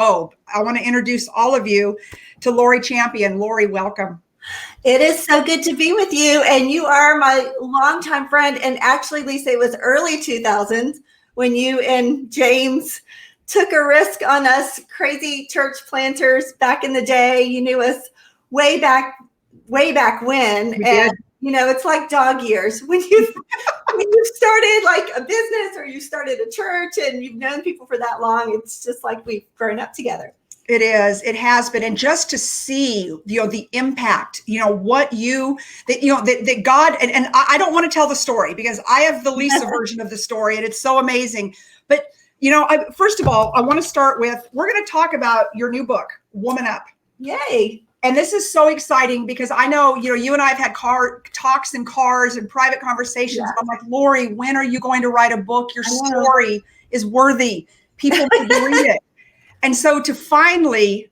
globe. I want to introduce all of you to Lori Champion. Lori, welcome. It is so good to be with you. And you are my longtime friend. And actually, Lisa, it was early 2000s when you and James took a risk on us crazy church planters back in the day. You knew us way back when. We and did. you know, it's like dog years when you started like a business or you started a church and you've known people for that long. It's just like we've grown up together. It is. It has been. And just to see, the impact, that God, and I don't want to tell the story because I have the Lisa version of the story and it's so amazing. But, first of all, I want to start with, we're going to talk about your new book, Woman Up. Yay. And this is so exciting because I know, you and I have had talks in cars and private conversations. Yeah. I'm like, Lori, when are you going to write a book? Your story is worthy. People need to read it. And so to finally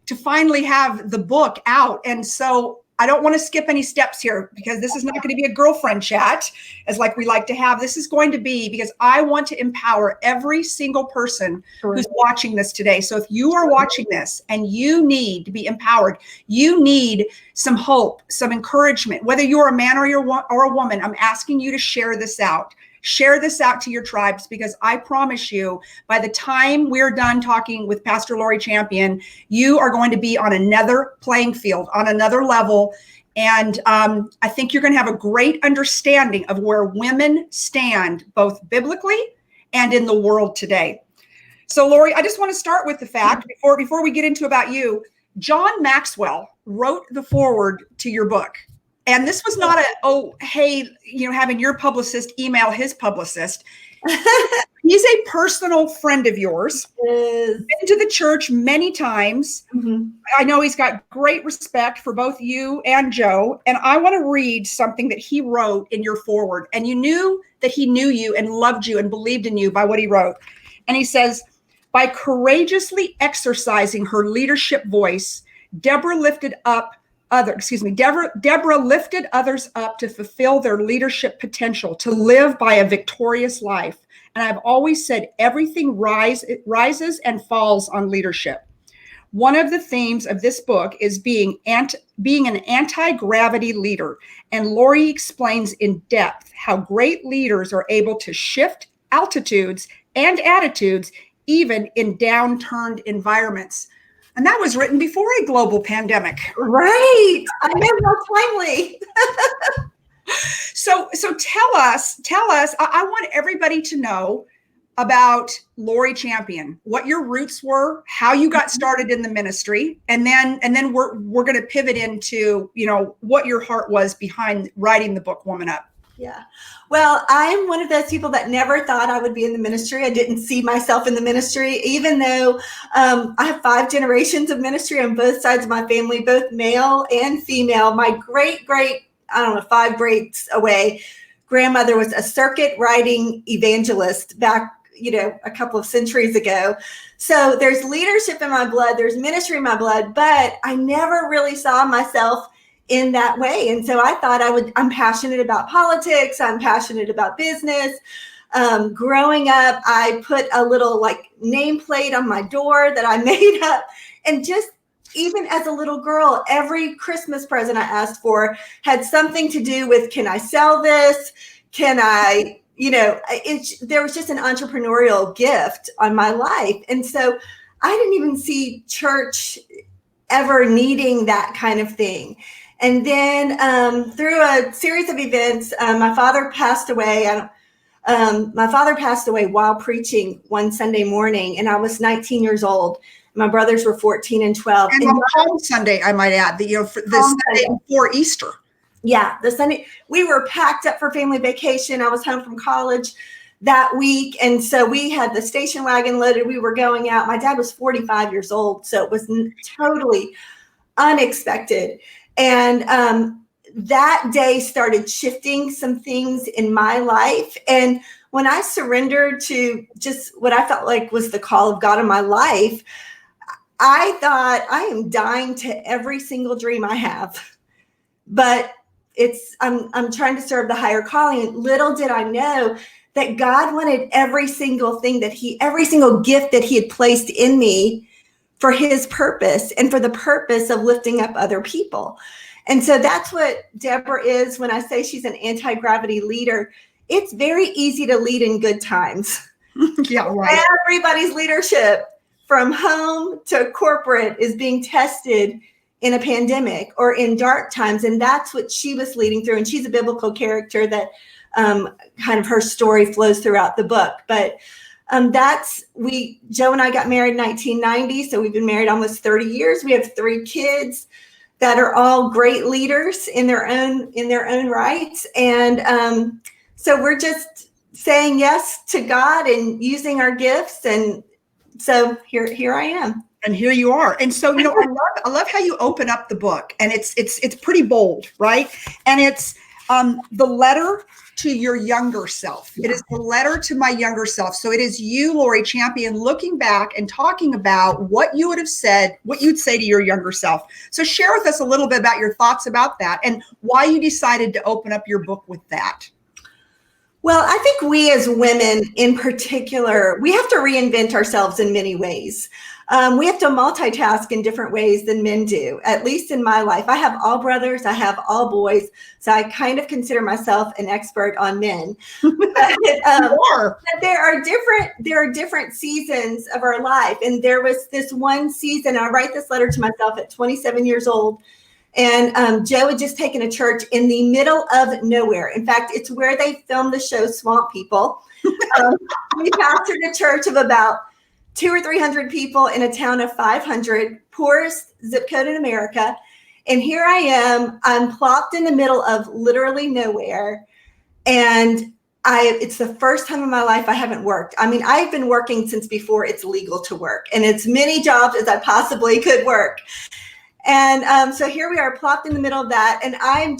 have the book out. And so I don't want to skip any steps here because this is not going to be a girlfriend chat as like we like to have. This is going to be because I want to empower every single person who's watching this today. So if you are watching this and you need to be empowered, you need some hope, some encouragement, whether you're a man or a woman, I'm asking you to share this out. Share this out to your tribes because I promise you, by the time we're done talking with Pastor Lori Champion, you are going to be on another playing field, on another level. And I think you're going to have a great understanding of where women stand, both biblically and in the world today. So, Lori, I just want to start with the fact, before we get into about you, John Maxwell wrote the foreword to your book. And this was not having your publicist email his publicist. He's a personal friend of yours. Been to the church many times. Mm-hmm. I know he's got great respect for both you and Joe. And I want to read something that he wrote in your foreword. And you knew that he knew you and loved you and believed in you by what he wrote. And he says, by courageously exercising her leadership voice, Deborah lifted others up to fulfill their leadership potential, to live by a victorious life. And I've always said everything rises and falls on leadership. One of the themes of this book is being an anti-gravity leader. And Lori explains in depth how great leaders are able to shift altitudes and attitudes, even in downturned environments. And that was written before a global pandemic. Right. I know, how timely. So tell us, I want everybody to know about Lori Champion, what your roots were, how you got started in the ministry, and then we're going to pivot into, what your heart was behind writing the book, Woman Up. Yeah. Well, I'm one of those people that never thought I would be in the ministry. I didn't see myself in the ministry, even though I have 5 generations of ministry on both sides of my family, both male and female. My great, 5 greats away, grandmother was a circuit riding evangelist back, a couple of centuries ago. So there's leadership in my blood, there's ministry in my blood, but I never really saw myself in that way. And so I thought I'm passionate about politics. I'm passionate about business. Growing up, I put a little nameplate on my door that I made up. And just even as a little girl, every Christmas present I asked for had something to do with, can I sell this? Can I, there was just an entrepreneurial gift on my life. And so I didn't even see church ever needing that kind of thing. And then through a series of events, my father passed away. My father passed away while preaching one Sunday morning, and I was 19 years old. My brothers were 14 and 12. And on Palm Sunday, I might add, for the Sunday before Easter. Yeah, the Sunday. We were packed up for family vacation. I was home from college that week, and so we had the station wagon loaded. We were going out. My dad was 45 years old, so it was totally unexpected. And that day started shifting some things in my life. And when I surrendered to just what I felt like was the call of God in my life, I thought, I am dying to every single dream I have. But I'm trying to serve the higher calling. Little did I know that God wanted every single gift that he had placed in me for his purpose and for the purpose of lifting up other people. And so that's what Deborah is. When I say she's an anti-gravity leader, it's very easy to lead in good times. Yeah, right. Everybody's leadership from home to corporate is being tested in a pandemic or in dark times. And that's what she was leading through. And she's a biblical character that kind of her story flows throughout the book. But Joe and I got married in 1990. So we've been married almost 30 years. We have 3 kids that are all great leaders in their own rights. And so we're just saying yes to God and using our gifts. And so here I am. And here you are. And so, I love how you open up the book, and it's pretty bold, right? And it's the letter to your younger self. It is the letter to my younger self. So it is you, Lori Champion, looking back and talking about what you would have said, what you'd say to your younger self. So share with us a little bit about your thoughts about that and why you decided to open up your book with that. Well, I think we as women in particular, we have to reinvent ourselves in many ways. We have to multitask in different ways than men do, at least in my life. I have all brothers, I have all boys, so I kind of consider myself an expert on men. But there are different seasons of our life. And there was this one season, I write this letter to myself at 27 years old. And Joe had just taken a church in the middle of nowhere. In fact, it's where they filmed the show Swamp People. We pastored a church of about 200 or 300 people in a town of 500, poorest zip code in America. And here I am, I'm plopped in the middle of literally nowhere. And it's the first time in my life I haven't worked. I mean, I've been working since before it's legal to work, and as many jobs as I possibly could work. And so here we are plopped in the middle of that. And I'm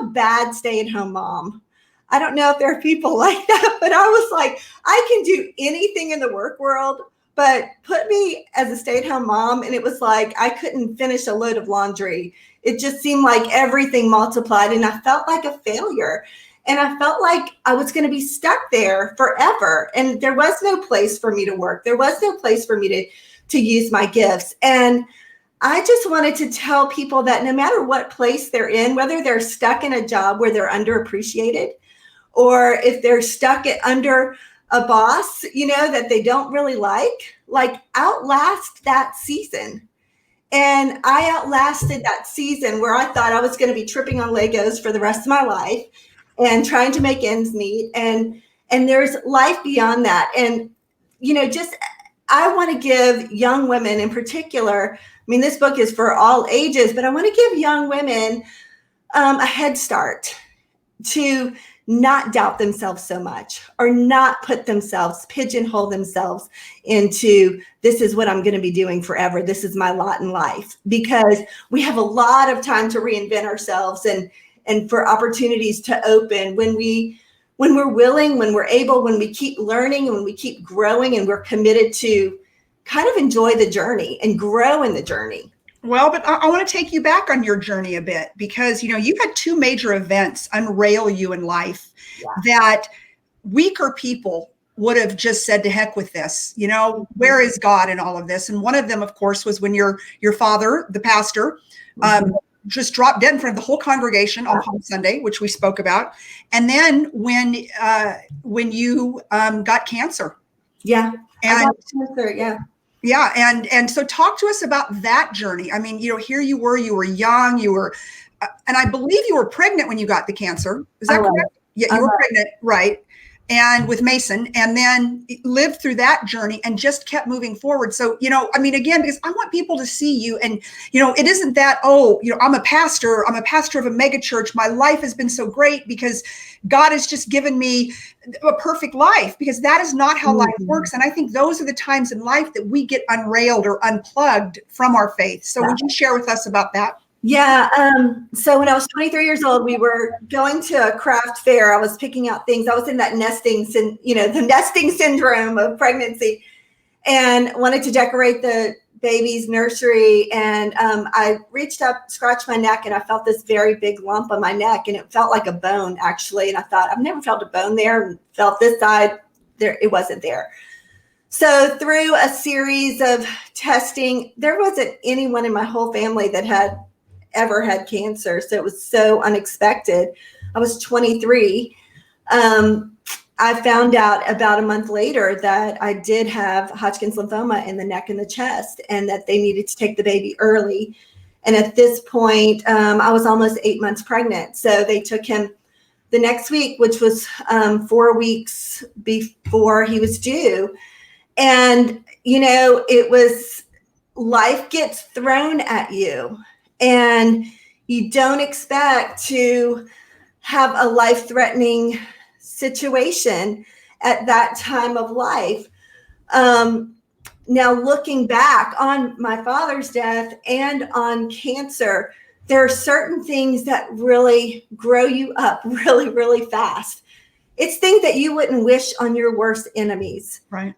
a bad stay-at-home mom. I don't know if there are people like that, but I was like, I can do anything in the work world, but put me as a stay-at-home mom. And it was like, I couldn't finish a load of laundry. It just seemed like everything multiplied, and I felt like a failure. And I felt like I was going to be stuck there forever. And there was no place for me to work. There was no place for me to use my gifts. And I just wanted to tell people that no matter what place they're in, whether they're stuck in a job where they're underappreciated, or if they're stuck under a boss, that they don't really like outlast that season. And I outlasted that season where I thought I was going to be tripping on Legos for the rest of my life and trying to make ends meet. And there's life beyond that. And, I want to give young women in particular, I mean, this book is for all ages, but I want to give young women a head start to not doubt themselves so much, or not pigeonhole themselves into, this is what I'm going to be doing forever. This is my lot in life, because we have a lot of time to reinvent ourselves and for opportunities to open when we're willing, when we're able, when we keep learning, and when we keep growing, and we're committed to kind of enjoy the journey and grow in the journey. Well, but I want to take you back on your journey a bit, because, you've had 2 major events unrail you in life that weaker people would have just said, to heck with this, where is God in all of this? And one of them, of course, was when your father, the pastor, just dropped dead in front of the whole congregation on Palm Sunday, which we spoke about. And then when you got cancer. Yeah. And cancer, yeah. Yeah. And so talk to us about that journey. I mean, here you were young, and I believe you were pregnant when you got the cancer. Is that correct? Yeah, you were pregnant, right? And with Mason, and then lived through that journey and just kept moving forward. So, again, because I want people to see you, and, it isn't that, I'm a pastor of a mega church. My life has been so great because God has just given me a perfect life, because that is not how life works. And I think those are the times in life that we get unrailed or unplugged from our faith. So would you share with us about that? Yeah. So when I was 23 years old, we were going to a craft fair. I was picking out things. I was in that the nesting syndrome of pregnancy, and wanted to decorate the baby's nursery. And I reached up, scratched my neck, and I felt this very big lump on my neck, and it felt like a bone, actually. And I thought, I've never felt a bone there, and felt this side there. It wasn't there. So through a series of testing, there wasn't anyone in my whole family that had ever had cancer. So it was so unexpected. I was 23. I found out about a month later that I did have Hodgkin's lymphoma in the neck and the chest, and that they needed to take the baby early. And at this point, I was almost 8 months pregnant. So they took him the next week, which was 4 weeks before he was due. And, it was, life gets thrown at you, and you don't expect to have a life-threatening situation at that time of life. Now, looking back on my father's death and on cancer, there are certain things that really grow you up really, really fast. It's things that you wouldn't wish on your worst enemies. Right.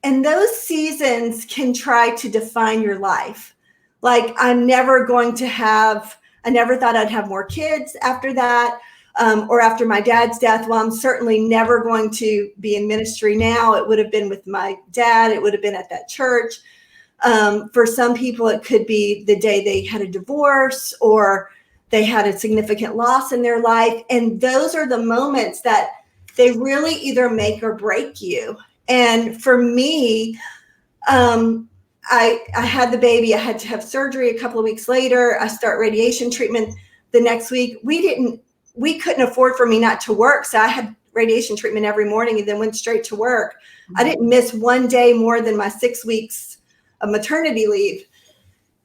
And those seasons can try to define your life. Like, I never thought I'd have more kids after that. Or after my dad's death. Well, I'm certainly never going to be in ministry now. It would have been with my dad. It would have been at that church. For some people, it could be the day they had a divorce or they had a significant loss in their life. And those are the moments that they really either make or break you. And for me, I had the baby. I had to have surgery a couple of weeks later. I start radiation treatment the next week. We couldn't afford for me not to work. So I had radiation treatment every morning and then went straight to work. I didn't miss one day more than my 6 weeks of maternity leave.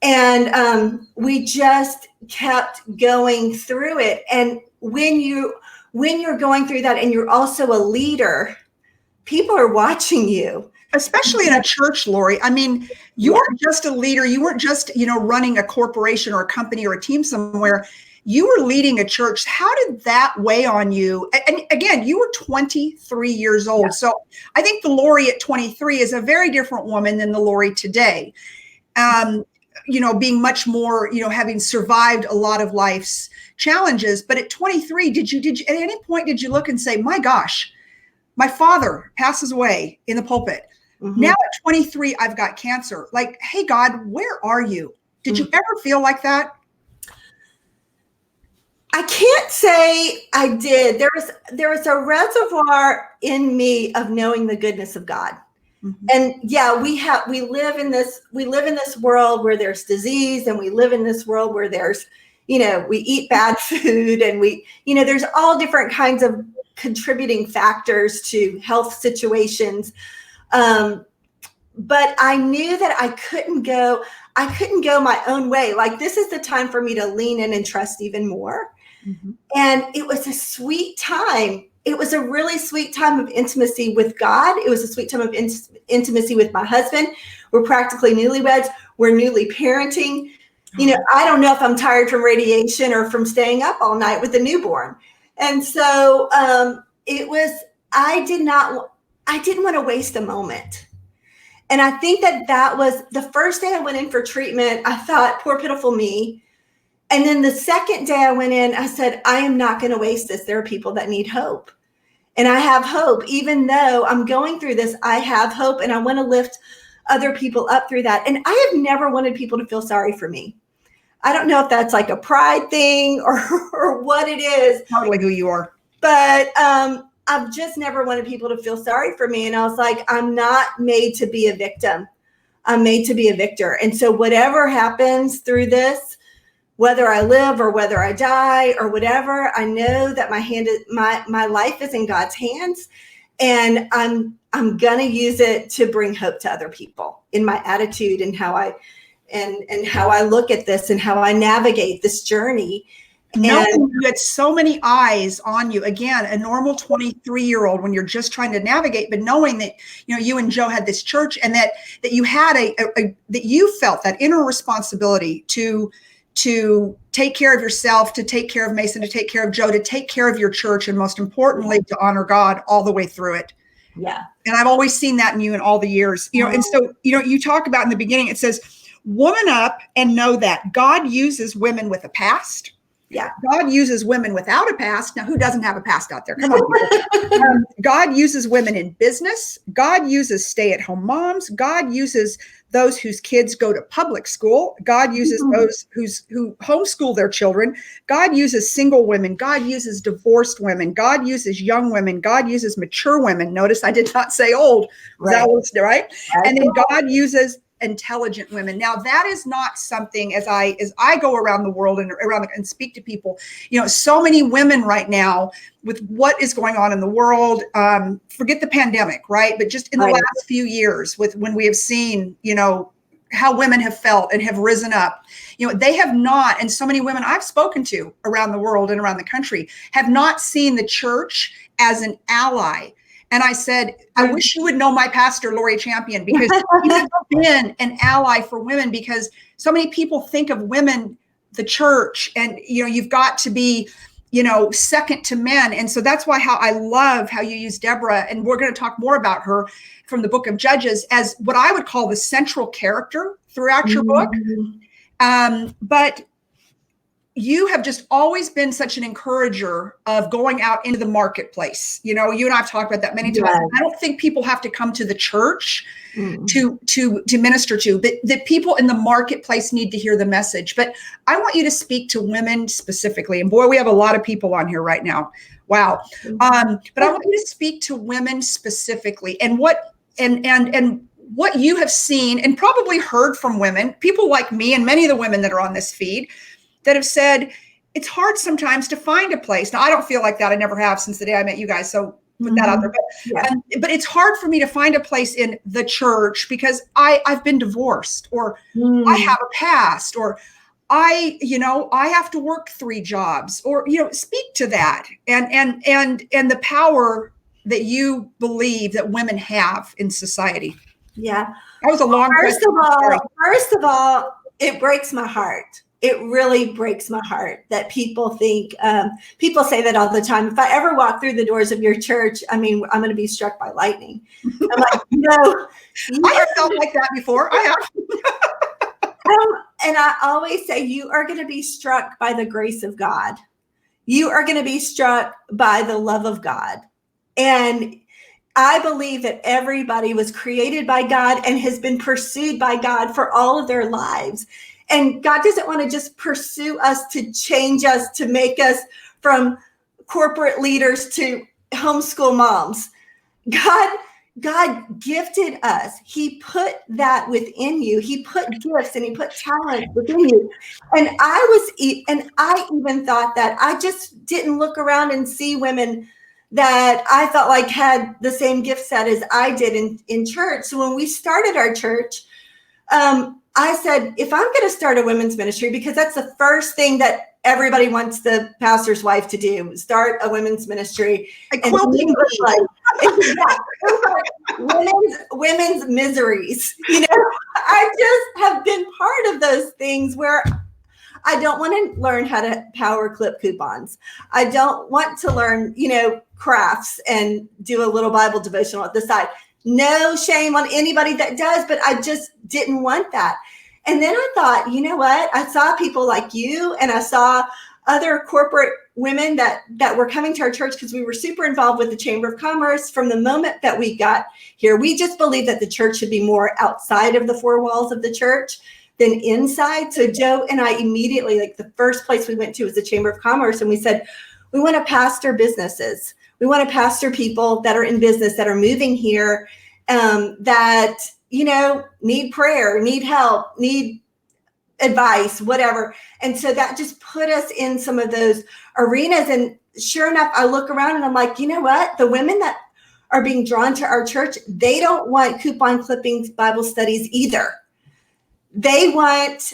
And we just kept going through it. And when you're going through that and you're also a leader, people are watching you. Especially in a church, Lori. I mean, you weren't just a leader. You weren't just, running a corporation or a company or a team somewhere. You were leading a church. How did that weigh on you? And again, you were 23 years old. Yeah. So I think the Lori at 23 is a very different woman than the Lori today. Being much more, having survived a lot of life's challenges. But at 23, did you at any point, did you look and say, my gosh, my father passes away in the pulpit. Mm-hmm. Now at 23, I've got cancer. Like, hey, God, where are you? Did you ever feel like that? I can't say I did. There was a reservoir in me of knowing the goodness of God. Mm-hmm. And yeah, we live in this world where there's disease, and we live in this world where there's, we eat bad food, and there's all different kinds of contributing factors to health situations. But I knew that I couldn't go my own way. Like, this is the time for me to lean in and trust even more. Mm-hmm. And it was a sweet time. It was a really sweet time of intimacy with God. It was a sweet time of intimacy with my husband. We're practically newlyweds. We're newly parenting. I don't know if I'm tired from radiation or from staying up all night with a newborn. And so I didn't want to waste a moment. And I think that was the first day I went in for treatment. I thought, poor pitiful me. And then the second day I went in, I said, I am not going to waste this. There are people that need hope. And I have hope. Even though I'm going through this, I have hope, and I want to lift other people up through that. And I have never wanted people to feel sorry for me. I don't know if that's like a pride thing or what it is. Totally who you are. But I've just never wanted people to feel sorry for me. And I was like, I'm not made to be a victim. I'm made to be a victor. And so whatever happens through this, whether I live or whether I die or whatever, I know that my life is in God's hands, and I'm gonna use it to bring hope to other people in my attitude and how I look at this and how I navigate this journey. Knowing you had so many eyes on you, again, a normal 23-year-old when you're just trying to navigate, but knowing that, you and Joe had this church, and that you had that you felt that inner responsibility to take care of yourself, to take care of Mason, to take care of Joe, to take care of your church, and most importantly, to honor God all the way through it. Yeah. And I've always seen that in you in all the years, and so, you talk about in the beginning, it says, woman up and know that God uses women with a past, Yeah. God uses women without a past. Now, who doesn't have a past out there? Come on, people. God uses women in business. God uses stay-at-home moms. God uses those whose kids go to public school. God uses those who homeschool their children. God uses single women. God uses divorced women. God uses young women. God uses mature women. Notice I did not say old. Right. Right? And then God uses intelligent women. Now, that is not something, as I go around the world and speak to people, so many women right now with what is going on in the world, forget the pandemic, right? But just in the last few years when we have seen, how women have felt and have risen up, they have not, and so many women I've spoken to around the world and around the country have not seen the church as an ally. And I said, I wish you would know my pastor, Lori Champion, because he has been an ally for women, because so many people think of women, the church, and, you've got to be, second to men. And so that's why I love how you use Deborah. And we're going to talk more about her from the book of Judges as what I would call the central character throughout your book. But you have just always been such an encourager of going out into the marketplace. You and I've talked about that many times. I don't think people have to come to the church to minister to, but that people in the marketplace need to hear the message. But I want you to speak to women specifically. And boy, we have a lot of people on here right now. Wow. But I want you to speak to women specifically and what you have seen and probably heard from women, people like me and many of the women that are on this feed, that have said it's hard sometimes to find a place. Now, I don't feel like that. I never have since the day I met you guys. So put that out there. But it's hard for me to find a place in the church because I've been divorced, or I have a past, or I have to work 3 jobs, or, speak to that and the power that you believe that women have in society. Yeah. That was a long First of all, it breaks my heart. It really breaks my heart that people think, people say that all the time. If I ever walk through the doors of your church, I'm going to be struck by lightning. I'm like, I have felt like that before. I have. And I always say, you are going to be struck by the grace of God. You are going to be struck by the love of God. And I believe that everybody was created by God and has been pursued by God for all of their lives. And God doesn't want to just pursue us to change us, to make us from corporate leaders to homeschool moms. God gifted us. He put that within you. He put gifts and he put talent within you. And I even thought that I just didn't look around and see women that I felt like had the same gift set as I did in church. So when we started our church, I said, if I'm going to start a women's ministry, because that's the first thing that everybody wants the pastor's wife to do, start a women's ministry. Women's miseries. I just have been part of those things where I don't want to learn how to power clip coupons. I don't want to learn, crafts and do a little Bible devotional at the side. No shame on anybody that does, but I just didn't want that. And then I thought, you know what? I saw people like you, and I saw other corporate women that were coming to our church because we were super involved with the Chamber of Commerce. From the moment that we got here, we just believed that the church should be more outside of the 4 walls of the church than inside. So Joe and I immediately, the first place we went to was the Chamber of Commerce, and we said, we want to pastor businesses. We want to pastor people that are in business, that are moving here, that, need prayer, need help, need advice, whatever. And so that just put us in some of those arenas. And sure enough, I look around and I'm like, you know what? The women that are being drawn to our church, they don't want coupon clippings Bible studies either. They want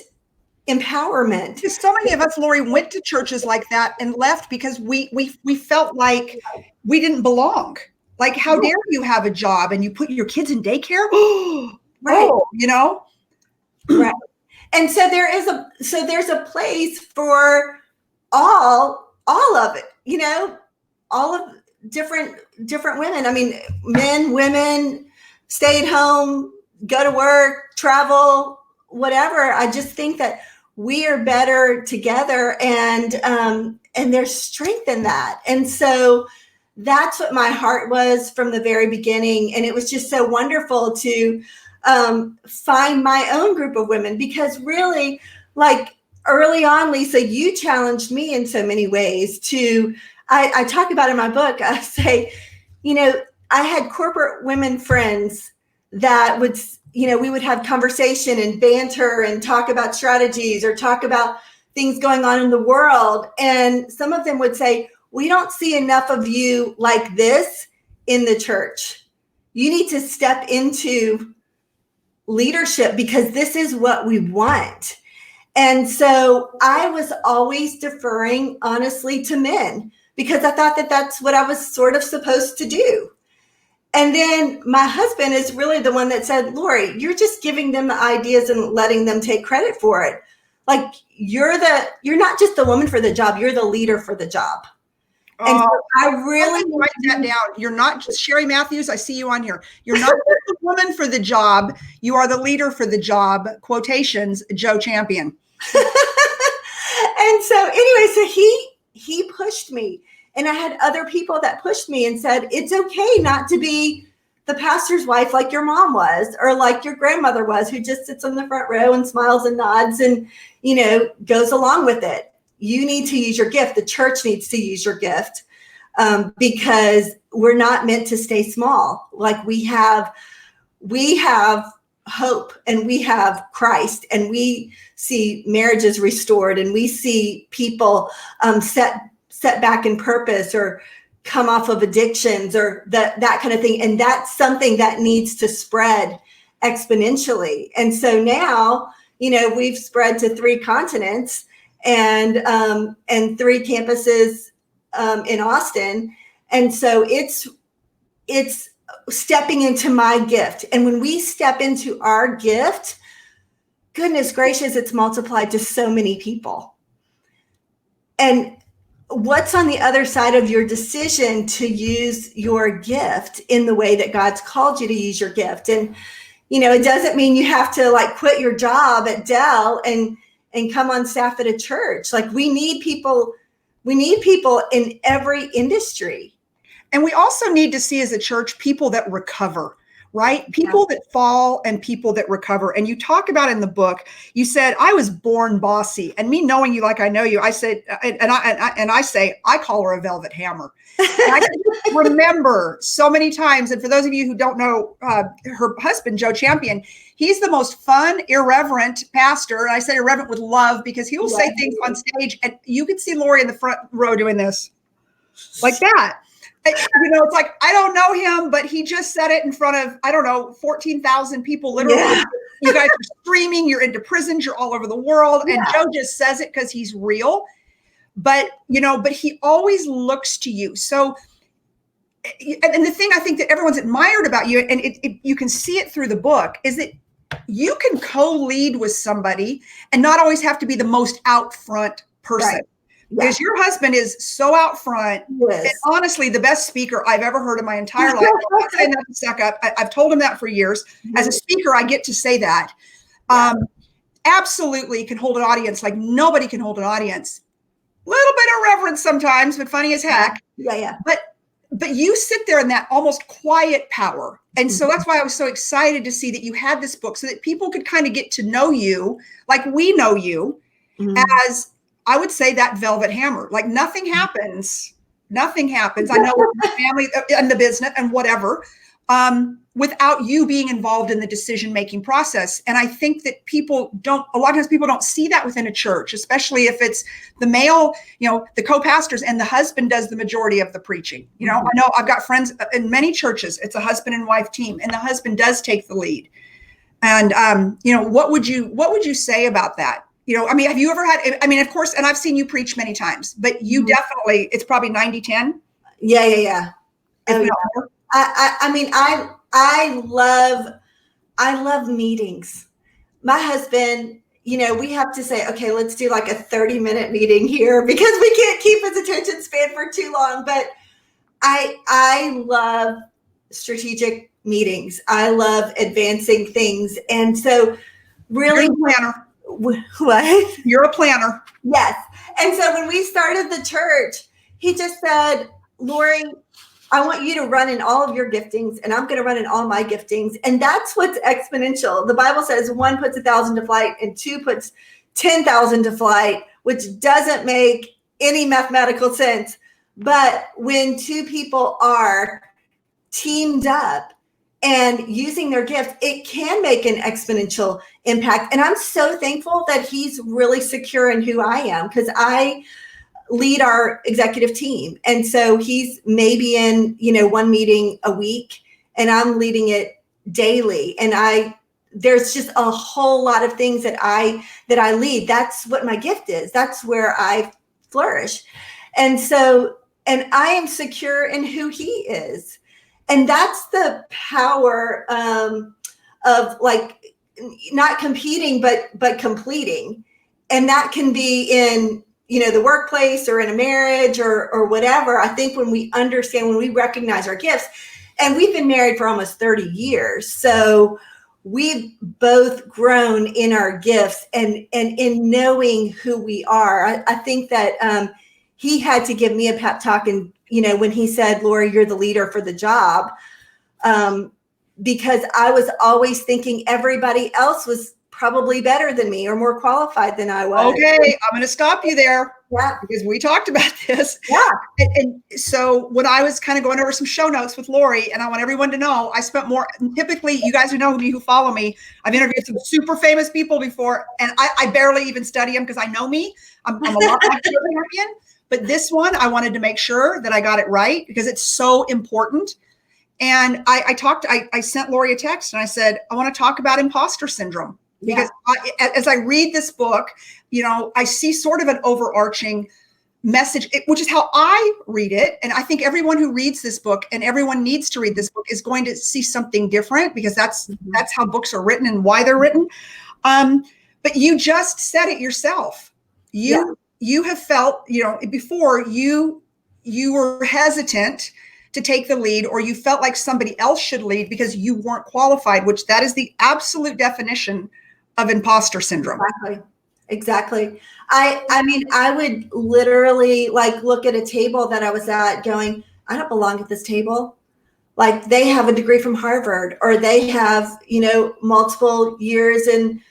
empowerment. So many of us, Lori, went to churches like that and left because we felt like we didn't belong. Like, how dare you have a job and you put your kids in daycare? Right. Right. And so there's a place for all of it, all of different women. I mean, men, women, stay at home, go to work, travel, whatever. I just think that we are better together, and there's strength in that. And so that's what my heart was from the very beginning. And it was just so wonderful to find my own group of women, because really, like early on, Lisa, you challenged me in so many ways to, I talk about in my book, I say, I had corporate women friends that would, we would have conversation and banter and talk about strategies or talk about things going on in the world. And some of them would say, we don't see enough of you like this in the church. You need to step into leadership because this is what we want. And so I was always deferring, honestly, to men because I thought that that's what I was sort of supposed to do. And then my husband is really the one that said, Lori, you're just giving them the ideas and letting them take credit for it. Like you're not just the woman for the job, you're the leader for the job. And so I really write that down. You're not just Cherie Mathews. I see you on here. You're not the woman for the job. You are the leader for the job. Quotations, Joe Champion. And so anyway, so he pushed me, and I had other people that pushed me and said, it's okay not to be the pastor's wife like your mom was, or like your grandmother was, who just sits on the front row and smiles and nods and, goes along with it. You need to use your gift. The church needs to use your gift because we're not meant to stay small. Like we have hope, and we have Christ, and we see marriages restored, and we see people set back in purpose or come off of addictions or that kind of thing. And that's something that needs to spread exponentially. And so now, we've spread to 3 continents and 3 campuses in Austin. And so it's stepping into my gift. And when we step into our gift, goodness gracious, it's multiplied to so many people. And what's on the other side of your decision to use your gift in the way that God's called you to use your gift? And, it doesn't mean you have to like quit your job at Dell and come on staff at a church. Like we need people in every industry. And we also need to see as a church people that recover, right? People that fall and people that recover. And you talk about in the book, you said, I was born bossy. And me knowing you like I know you, I said, and I say, I call her a velvet hammer. And I can remember so many times. And for those of you who don't know her husband, Joe Champion, he's the most fun, irreverent pastor. And I say irreverent with love because he will say things on stage. And you could see Lori in the front row doing this like that. It's like, I don't know him, but he just said it in front of, 14,000 people, literally. Yeah. You guys are streaming, you're into prisons, you're all over the world. Yeah. And Joe just says it because he's real. But he always looks to you. So, and the thing I think that everyone's admired about you, and you can see it through the book, is that you can co-lead with somebody and not always have to be the most out front person. Right. Yeah. Because your husband is so out front, and honestly, the best speaker I've ever heard in my entire life. I'm not saying that to suck up. I've told him that for years. As a speaker, I get to say that. Absolutely can hold an audience like nobody can hold an audience. Little bit of reverence sometimes, but funny as heck. Yeah. But you sit there in that almost quiet power. And so that's why I was so excited to see that you had this book so that people could kind of get to know you like we know you as, I would say, that velvet hammer. Like nothing happens. I know the family and the business and whatever, without you being involved in the decision-making process. And I think that a lot of times people don't see that within a church, especially if it's the male, the co-pastors and the husband does the majority of the preaching. I know I've got friends in many churches, it's a husband and wife team, and the husband does take the lead. And, what would you say about that? Have you ever had, of course, and I've seen you preach many times, but you definitely, it's probably 90-10. Yeah. Oh, yeah. I love meetings. My husband, we have to say, okay, let's do like a 30-minute meeting here because we can't keep his attention span for too long. But I love strategic meetings. I love advancing things. And so really, What? You're a planner. Yes. And so when we started the church, he just said, Lori, I want you to run in all of your giftings, and I'm going to run in all my giftings. And that's what's exponential. The Bible says 1 puts 1,000 to flight and 2 puts 10,000 to flight, which doesn't make any mathematical sense. But when 2 people are teamed up and using their gifts, it can make an exponential impact. And I'm so thankful that he's really secure in who I am, because I lead our executive team. And so he's maybe in, one meeting a week, and I'm leading it daily. And there's just a whole lot of things that I lead. That's what my gift is. That's where I flourish. And I am secure in who he is. And that's the power of like not competing, but completing. And that can be in, the workplace or in a marriage or whatever. I think when we understand, when we recognize our gifts, and we've been married for almost 30 years. So we've both grown in our gifts and in knowing who we are. I think that he had to give me a pep talk, and when he said, Lori, you're the leader for the job, because I was always thinking everybody else was probably better than me or more qualified than I was. Okay, I'm going to stop you there. Yeah. Because we talked about this. Yeah. And so when I was kind of going over some show notes with Lori, and I want everyone to know, I spent more, typically, you guys who know me, who follow me, I've interviewed some super famous people before, and I barely even study them because I know me. I'm a lot like American. But this one, I wanted to make sure that I got it right because it's so important. And I sent Lori a text and I said, I want to talk about imposter syndrome. Because as I read this book, I see sort of an overarching message, which is how I read it. And I think everyone who reads this book, and everyone needs to read this book, is going to see something different, because that's how books are written and why they're written. But you just said it yourself. You have felt, before you were hesitant to take the lead, or you felt like somebody else should lead because you weren't qualified, which that is the absolute definition of imposter syndrome. Exactly. I mean, I would literally look at a table that I was at going, I don't belong at this table. Like, they have a degree from Harvard, or they have, multiple years in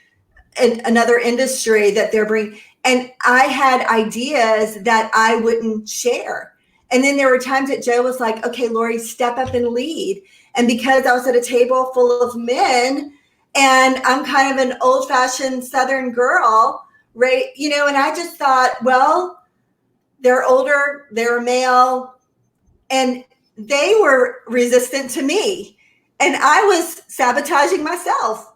another industry that they're bringing. And I had ideas that I wouldn't share. And then there were times that Joe was like, okay, Lori, step up and lead. And because I was at a table full of men, and I'm kind of an old-fashioned Southern girl, right? And I just thought, well, they're older, they're male, and they were resistant to me. And I was sabotaging myself.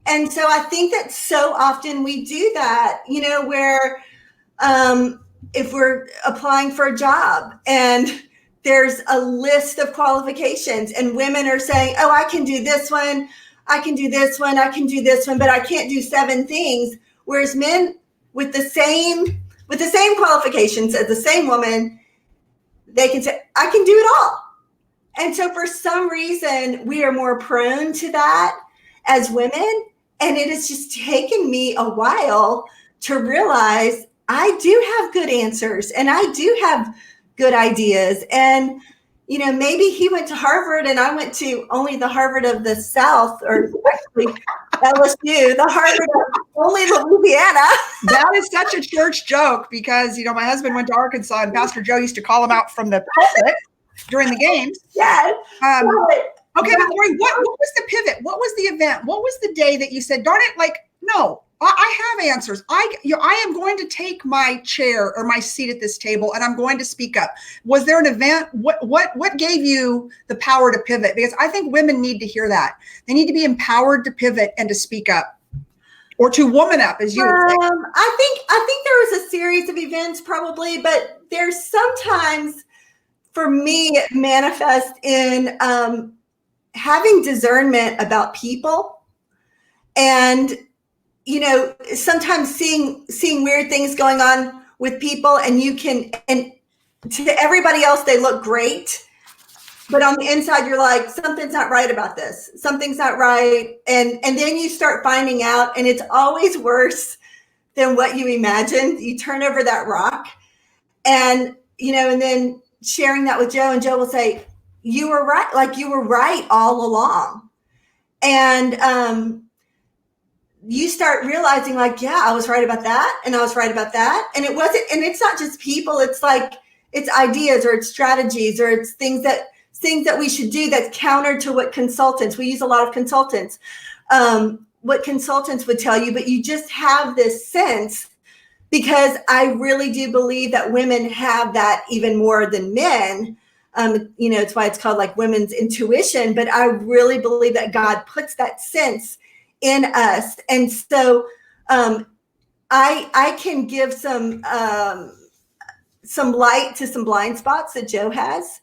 And so I think that so often we do that, where if we're applying for a job and there's a list of qualifications and women are saying, oh, I can do this one, I can do this one, I can do this one, but I can't do 7 things. Whereas men with the same qualifications as the same woman, they can say, I can do it all. And so for some reason, we are more prone to that as women. And it has just taken me a while to realize I do have good answers and I do have good ideas. And, maybe he went to Harvard and I went to only the Harvard of the South, or actually LSU, the Harvard of only Louisiana. That is such a church joke because, my husband went to Arkansas and Pastor Joe used to call him out from the pulpit during the games. Yes. Okay, but Lori, what was the pivot? What was the event? What was the day that you said, darn it, no, I have answers. I am going to take my chair or my seat at this table and I'm going to speak up. Was there an event? What gave you the power to pivot? Because I think women need to hear that. They need to be empowered to pivot and to speak up, or to woman up, as you would say. I think there was a series of events probably, but there's sometimes, for me, it manifests in having discernment about people, and sometimes seeing weird things going on with people, and to everybody else they look great, but on the inside you're like, something's not right about this, something's not right, and then you start finding out, and it's always worse than what you imagined. You turn over that rock, and and then sharing that with Joe, and Joe will say, you were right. Like, you were right all along. And you start realizing, like, yeah, I was right about that. And I was right about that. And it's not just people. It's like, it's ideas, or it's strategies, or it's things that we should do that's counter to what we use a lot of consultants, what consultants would tell you, but you just have this sense, because I really do believe that women have that even more than men. It's why it's called like women's intuition, but I really believe that God puts that sense in us. And so I can give some light to some blind spots that Joe has.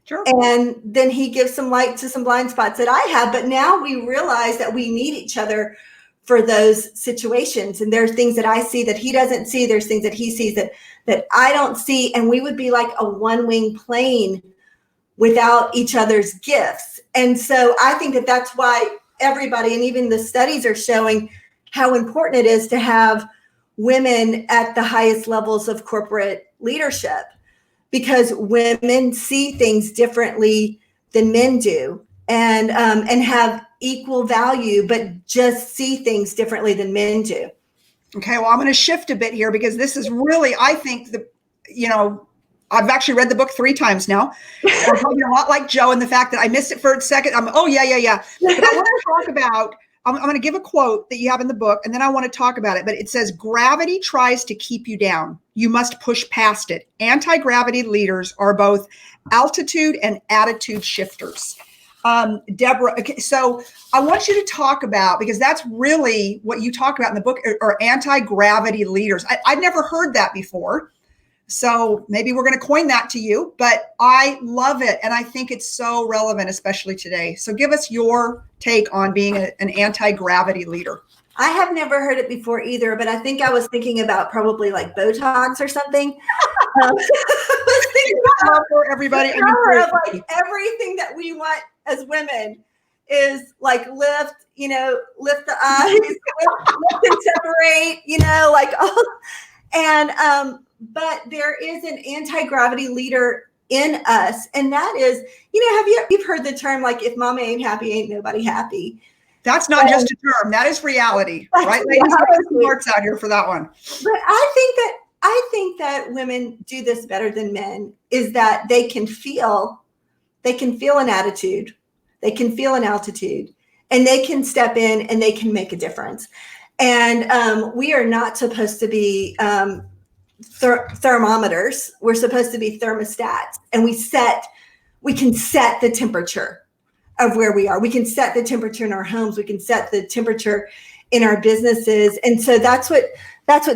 Sure. And then he gives some light to some blind spots that I have. But now we realize that we need each other for those situations. And there's things that I see that he doesn't see. There's things that he sees that I don't see. And we would be like a one-wing plane without each other's gifts. And so I think that that's why everybody, and even the studies are showing how important it is to have women at the highest levels of corporate leadership, because women see things differently than men do, and have equal value, but just see things differently than men do. Okay, well, I'm going to shift a bit here, because this is really, I think, I've actually read the book 3 times now. I'm probably a lot like Joe in the fact that I missed it for a second. Yeah. But I want to talk about, I'm going to give a quote that you have in the book, and then I want to talk about it. But it says, gravity tries to keep you down. You must push past it. Anti-gravity leaders are both altitude and attitude shifters. Deborah, okay, so I want you to talk about, because that's really what you talk about in the book, are anti-gravity leaders. I'd never heard that before. So maybe we're going to coin that to you, but I love it. And I think it's so relevant, especially today. So give us your take on being an anti-gravity leader. I have never heard it before either, but I think I was thinking about probably like Botox or something. I was thinking about for everybody. Like everything that we want as women is like lift the eyes, lift and separate, like all. And but there is an anti-gravity leader in us, and that is, you've heard the term, like, if mama ain't happy, ain't nobody happy. That's not just a term. That is reality, right? Ladies, get some hearts out here for that one. But I think that women do this better than men, is that they can feel an attitude, they can feel an altitude, and they can step in and they can make a difference. And we are not supposed to be thermometers. We're supposed to be thermostats, and we can set the temperature of where we are. We can set the temperature in our homes. We can set the temperature in our businesses. And so that's what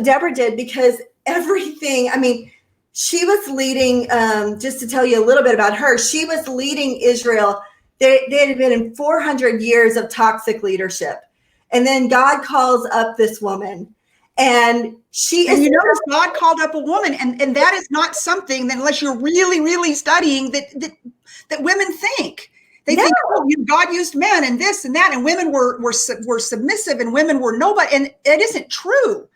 Deborah did, because everything, she was leading, just to tell you a little bit about her, she was leading Israel. They had been in 400 years of toxic leadership. And then God calls up this woman. And notice God called up a woman, and that is not something that, unless you're really, really studying, that women think. They think, God used men and this and that, and women were submissive, and women were nobody, and it isn't true.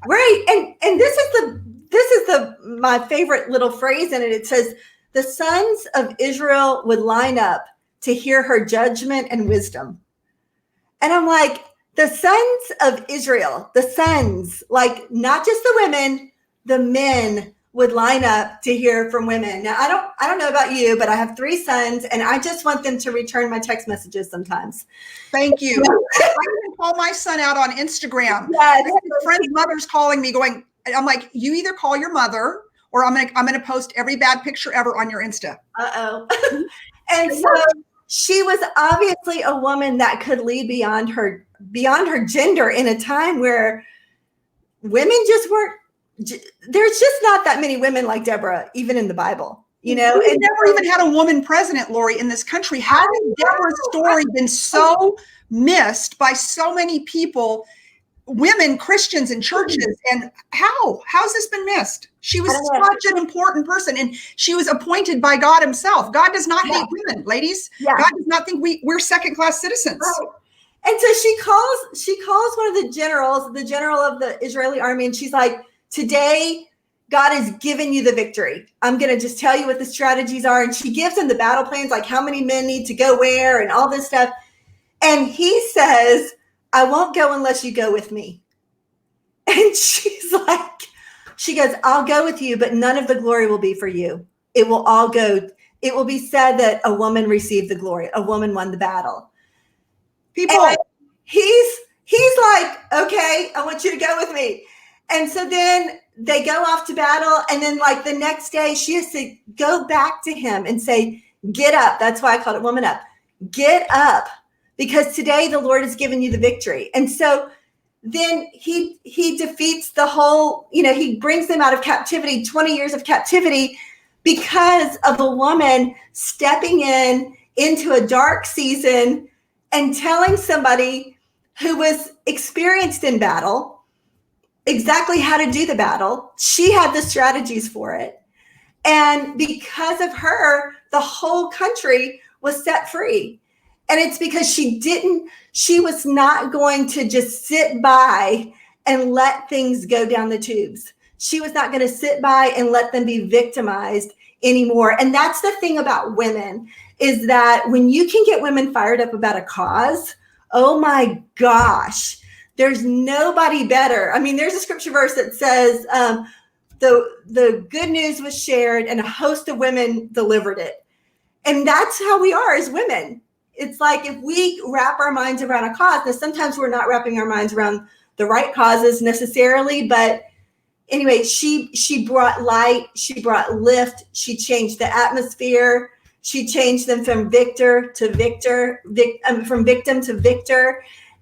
Right. And this is my favorite little phrase in it. It says, the sons of Israel would line up to hear her judgment and wisdom. And I'm like, the sons of Israel, like not just the women, the men would line up to hear from women. Now, I don't know about you, but I have 3 sons, and I just want them to return my text messages sometimes. Thank you. I even call my son out on Instagram. Yes. Friends' mothers calling me going, I'm like, you either call your mother, or I'm gonna post every bad picture ever on your Insta. Uh-oh. And so she was obviously a woman that could lead beyond her gender in a time where women just weren't. There's just not that many women like Deborah, even in the Bible, We've never even had a woman president, Lori, in this country. How has Deborah's story been so missed by so many people, women, Christians, and churches? And how's this been missed? She was such an important person, and she was appointed by God himself. God does not hate women, ladies. Yeah. God does not think we're second-class citizens. Right. And so she calls one of the general of the Israeli army, and she's like, today, God has given you the victory. I'm going to just tell you what the strategies are. And she gives him the battle plans, like how many men need to go where and all this stuff. And he says, I won't go unless you go with me. And she's like, she goes, I'll go with you, but none of the glory will be for you. It will all go. It will be said that a woman received the glory. A woman won the battle. People. And he's like, okay, I want you to go with me. And so then they go off to battle. And then like the next day she has to go back to him and say, get up. That's why I called it Woman Up. Get up, because today the Lord has given you the victory. And so then he defeats the whole, he brings them out of captivity, 20 years of captivity, because of a woman stepping into a dark season and telling somebody who was experienced in battle exactly how to do the battle. She had the strategies for it. And because of her, the whole country was set free. And it's because she was not going to just sit by and let things go down the tubes. She was not going to sit by and let them be victimized anymore. And that's the thing about women, is that when you can get women fired up about a cause, oh my gosh, there's nobody better. I mean, there's a scripture verse that says, the good news was shared and a host of women delivered it. And that's how we are as women. It's like if we wrap our minds around a cause, now sometimes we're not wrapping our minds around the right causes necessarily, but anyway, she brought light, she brought lift, she changed the atmosphere, she changed them from victim to victor.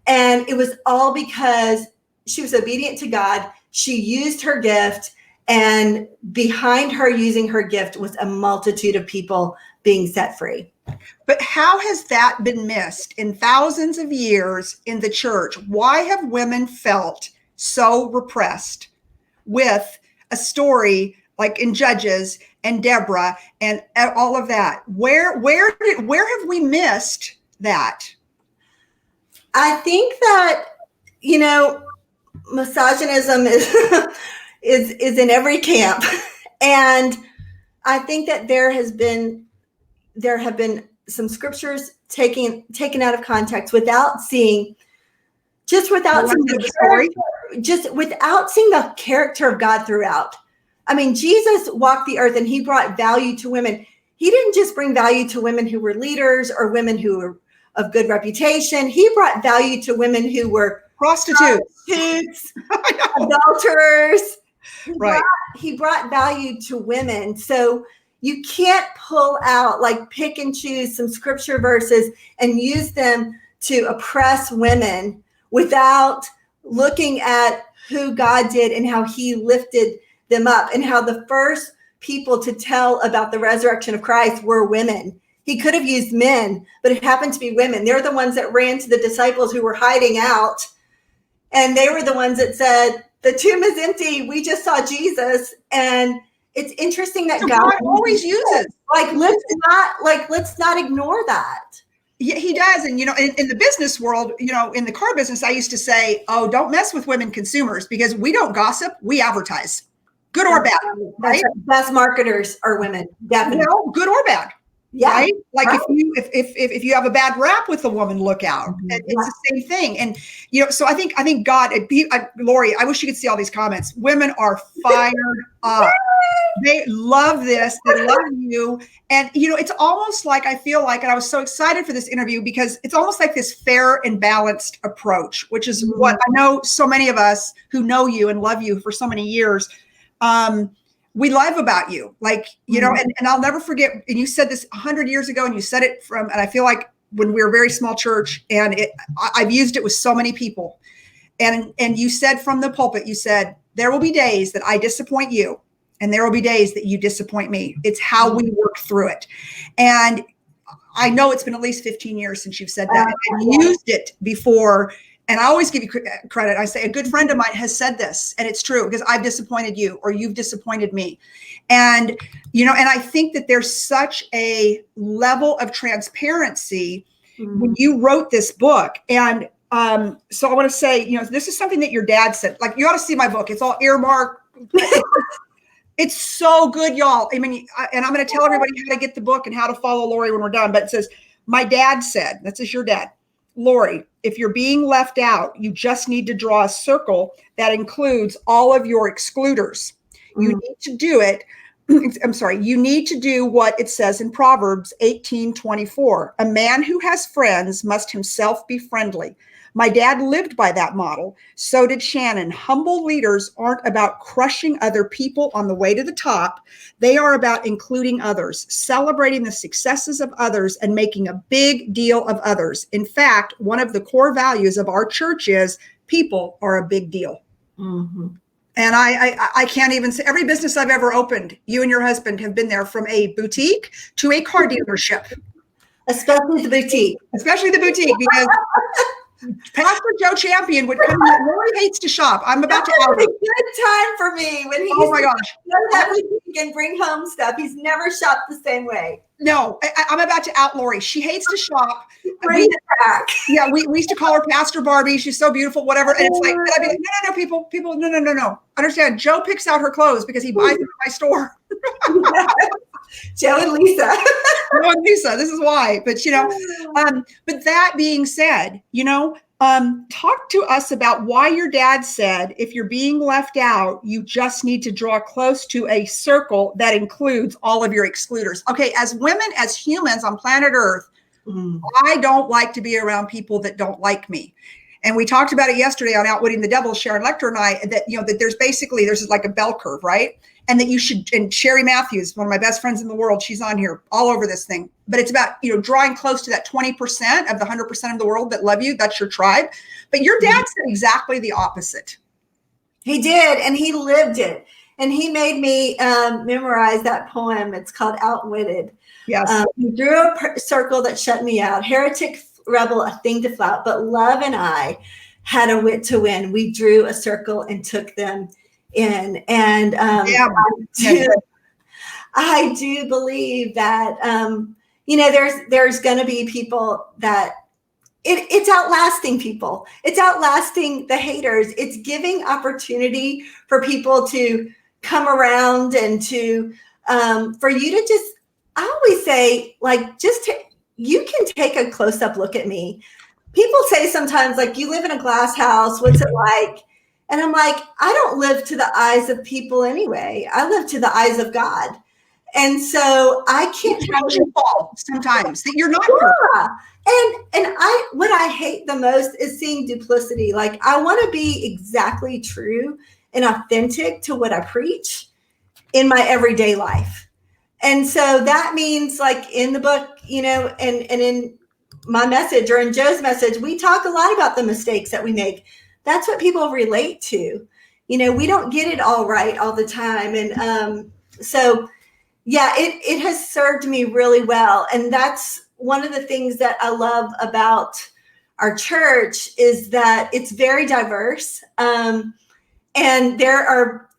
And it was all because she was obedient to God. She used her gift, and behind her using her gift was a multitude of people being set free. But how has that been missed in thousands of years in the church? Why have women felt so repressed with a story like in Judges and Deborah and all of that? Where have we missed that? I think that, misogynism is in every camp. And I think that there have been some scriptures taken out of context without seeing the character of God throughout. I mean, Jesus walked the earth and he brought value to women. He didn't just bring value to women who were leaders or women who were of good reputation. He brought value to women who were prostitutes, adulterers. Right. He brought value to women. So you can't pull out, like pick and choose some scripture verses and use them to oppress women without looking at who God did and how he lifted them up and how the first people to tell about the resurrection of Christ were women. He could have used men, but it happened to be women. They're the ones that ran to the disciples who were hiding out. And they were the ones that said, the tomb is empty. We just saw Jesus. And it's interesting that God always uses. Let's not ignore that. Yeah, he does. And, in the business world, in the car business, I used to say, oh, don't mess with women consumers because we don't gossip. We advertise, good or bad. Right? Best marketers are women. Definitely. Good or bad. Yeah. Right. Like if you have a bad rap with a woman, look out. It's the same thing. And, so I think God, Lori, I wish you could see all these comments. Women are fired up. They love this. They love you. And, it's almost like, I feel like, and I was so excited for this interview because it's almost like this fair and balanced approach, which is what I know so many of us who know you and love you for so many years. We love about you, like, and I'll never forget. And you said this 100 years ago, and you said it and I feel like when we were a very small church, and I've used it with so many people. And you said from the pulpit, you said, there will be days that I disappoint you, and there will be days that you disappoint me. It's how we work through it. And I know it's been at least 15 years since you've said that and used it before. And I always give you credit. I say a good friend of mine has said this, and it's true because I've disappointed you or you've disappointed me. And, and I think that there's such a level of transparency when you wrote this book. And so I want to say, this is something that your dad said. Like, you ought to see my book. It's all earmarked. It's so good, y'all. I mean, and I'm going to tell everybody how to get the book and how to follow Lori when we're done. But it says, my dad said, this is your dad, Lori, if you're being left out, you just need to draw a circle that includes all of your excluders. You need to do it. I'm sorry. You need to do what it says in Proverbs 18:24. A man who has friends must himself be friendly. My dad lived by that model. So did Shannon. Humble leaders aren't about crushing other people on the way to the top. They are about including others, celebrating the successes of others, and making a big deal of others. In fact, one of the core values of our church is people are a big deal. Mm-hmm. And I can't even say, every business I've ever opened, you and your husband have been there, from a boutique to a car dealership. Especially the boutique. Especially the boutique, because Pastor Joe Champion would come in. Lori hates to shop. I'm about to out a good time for me when he oh my gosh, go that boutique and bring home stuff. He's never shopped the same way. No, I'm about to out Lori. She hates to shop. Bring it back. Yeah, we used to call her Pastor Barbie. She's so beautiful, whatever. And it's like, and I'd be like, no, people, no. Understand? Joe picks out her clothes because he buys them at my store. Joe and Lisa. Joe and Lisa. This is why. But but that being said, talk to us about why your dad said, if you're being left out, you just need to draw close to a circle that includes all of your excluders. Okay, as women, as humans on planet Earth, I don't like to be around people that don't like me. And we talked about it yesterday on Outwitting the Devil, Sharon Lecter and I, that, that there's like a bell curve, right? And that you should, and Cherie Mathews, one of my best friends in the world, she's on here all over this thing. But it's about, drawing close to that 20% of the 100% of the world that love you. That's your tribe. But your dad said exactly the opposite. He did. And he lived it. And he made me memorize that poem. It's called Outwitted. Yes. He drew a circle that shut me out. Heretic, rebel, a thing to flout. But love and I had a wit to win. We drew a circle and took them in. And I do believe that, there's going to be people that it's outlasting people. It's outlasting the haters. It's giving opportunity for people to come around and to, for you to just, I always say, you can take a close up look at me. People say sometimes, you live in a glass house. What's it like? And I'm like, I don't live to the eyes of people anyway. I live to the eyes of God. And so I can't have you fall sometimes that you're not. Yeah. And what I hate the most is seeing duplicity. I want to be exactly true and authentic to what I preach in my everyday life. And so that means in the book, and in my message or in Joe's message, we talk a lot about the mistakes that we make. That's what people relate to. We don't get it all right all the time. And so, yeah, it has served me really well. And that's one of the things that I love about our church is that it's very diverse. And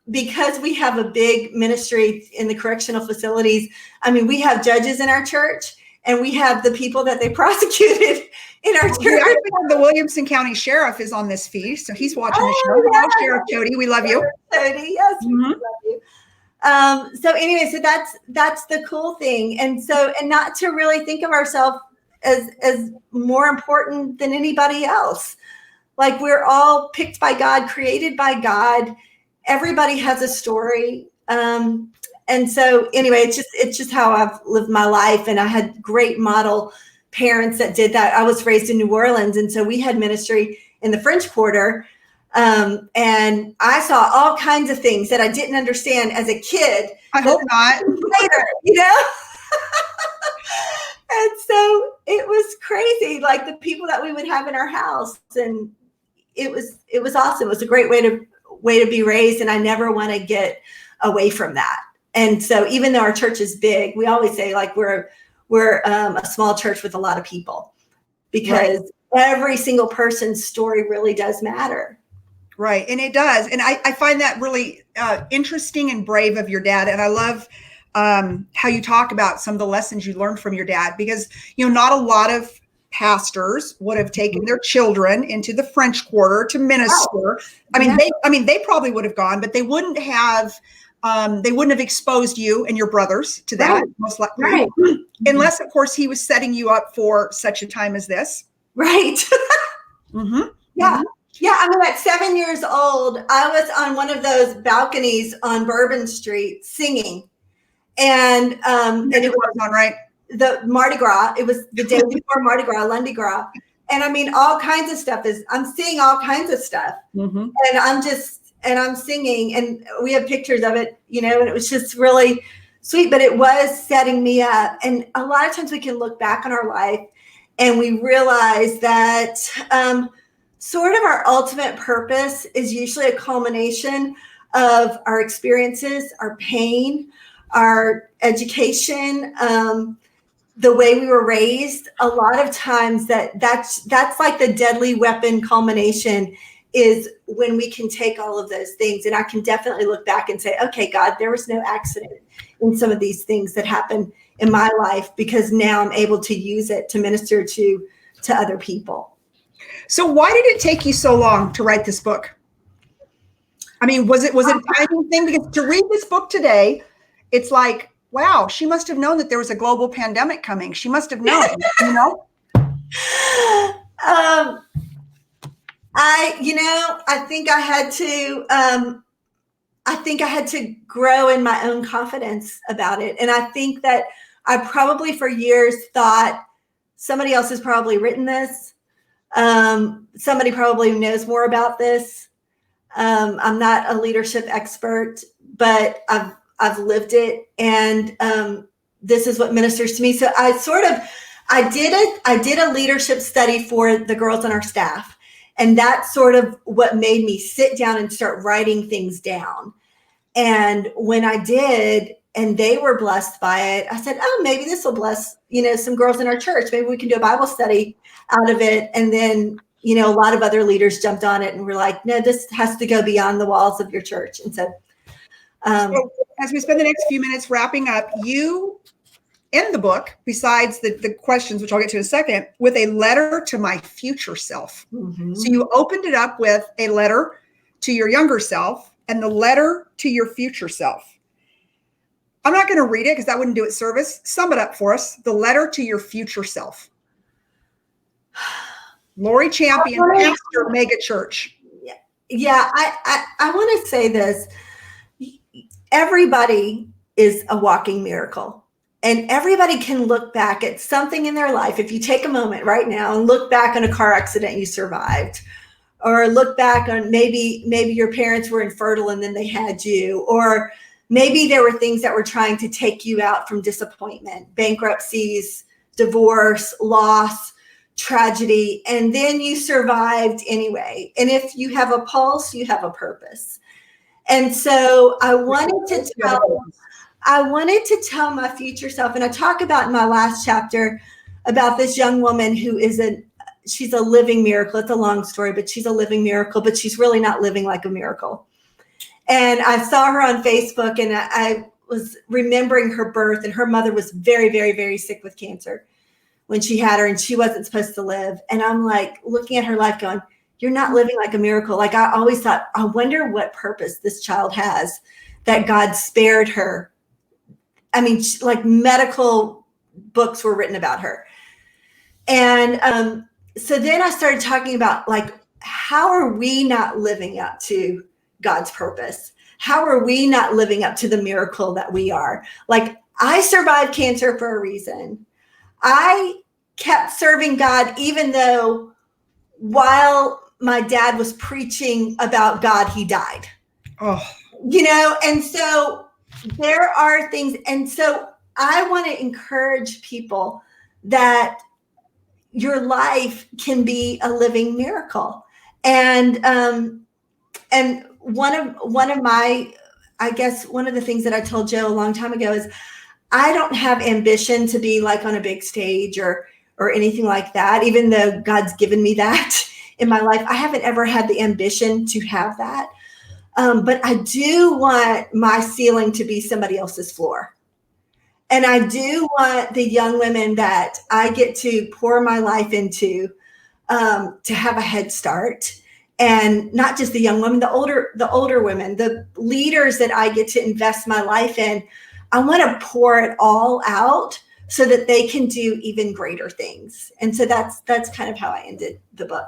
because we have a big ministry in the correctional facilities, we have judges in our church and we have the people that they prosecuted in our church. I think the Williamson County Sheriff is on this feed, so he's watching the show. Hello, Sheriff Jody, we love you. Jody, yes, we love you. So anyway, so that's the cool thing. And not to really think of ourselves as more important than anybody else. We're all picked by God, created by God. Everybody has a story. And so anyway, it's just how I've lived my life. And I had great model parents that did that. I was raised in New Orleans. And so we had ministry in the French Quarter. And I saw all kinds of things that I didn't understand as a kid. I hope not. Later, And so it was crazy, the people that we would have in our house. And it was awesome. It was a great way to be raised. And I never want to get away from that. And so even though our church is big, we always say we're a small church with a lot of people, because every single person's story really does matter. Right. And it does. And I find that really interesting and brave of your dad. And I love how you talk about some of the lessons you learned from your dad, because, not a lot of pastors would have taken their children into the French Quarter to minister. They probably would have gone, but they wouldn't have exposed you and your brothers to that, most likely. Unless, of course, he was setting you up for such a time as this. Right. Yeah. Yeah. I mean, at 7 years old, I was on one of those balconies on Bourbon Street singing. And it was on, right? The Mardi Gras. It was the day before Mardi Gras, Lundi Gras. And I mean, all kinds of stuff I'm seeing all kinds of stuff. And I'm singing, and we have pictures of it, and it was just really sweet, but it was setting me up. And a lot of times we can look back on our life and we realize that sort of our ultimate purpose is usually a culmination of our experiences, our pain, our education, the way we were raised. A lot of times that's like the deadly weapon culmination is when we can take all of those things. And I can definitely look back and say, okay, God, there was no accident in some of these things that happened in my life, because now I'm able to use it to minister to other people. So why did it take you so long to write this book? I mean, was it a timing thing? Because to read this book today, it's like, wow, she must have known that there was a global pandemic coming. She must have known, I think I had to grow in my own confidence about it. And I think that I probably for years thought somebody else has probably written this. Somebody probably knows more about this. I'm not a leadership expert, but I've lived it, and this is what ministers to me. So I did a leadership study for the girls on our staff, and that's sort of what made me sit down and start writing things down. And when I did, and they were blessed by it, I said, oh, maybe this will bless, some girls in our church. Maybe we can do a Bible study out of it. And then, a lot of other leaders jumped on it and were like, no, this has to go beyond the walls of your church. And so, so as we spend the next few minutes wrapping up, you end the book, besides the questions, which I'll get to in a second, with a letter to my future self. So you opened it up with a letter to your younger self and the letter to your future self. I'm not going to read it because that wouldn't do it service. Sum it up for us. The letter to your future self. Lori Champion, pastor, mega church. Yeah, I want to say this. Everybody is a walking miracle, and everybody can look back at something in their life. If you take a moment right now and look back on a car accident you survived, or look back on maybe your parents were infertile and then they had you, or maybe there were things that were trying to take you out from disappointment, bankruptcies, divorce, loss, tragedy, and then you survived anyway. And if you have a pulse, you have a purpose. And so I wanted to tell my future self, and I talk about in my last chapter about this young woman who she's a living miracle. It's a long story, but she's a living miracle, but she's really not living like a miracle. And I saw her on Facebook, and I was remembering her birth, and her mother was very, very, very sick with cancer when she had her, and she wasn't supposed to live. And I'm like looking at her life going, you're not living like a miracle. Like I always thought, I wonder what purpose this child has that God spared her. I mean, like medical books were written about her. And so then I started talking about like, how are we not living up to God's purpose? How are we not living up to the miracle that we are? Like, I survived cancer for a reason. I kept serving God, even though while my dad was preaching about God, he died. And so there are things. And so I want to encourage people that your life can be a living miracle. And one of my, I guess one of the things that I told Joe a long time ago is I don't have ambition to be like on a big stage or anything like that, even though God's given me that in my life. I haven't ever had the ambition to have that. But I do want my ceiling to be somebody else's floor. And I do want the young women that I get to pour my life into to have a head start. And not just the young women, the older women, the leaders that I get to invest my life in. I want to pour it all out so that they can do even greater things. And so that's kind of how I ended the book.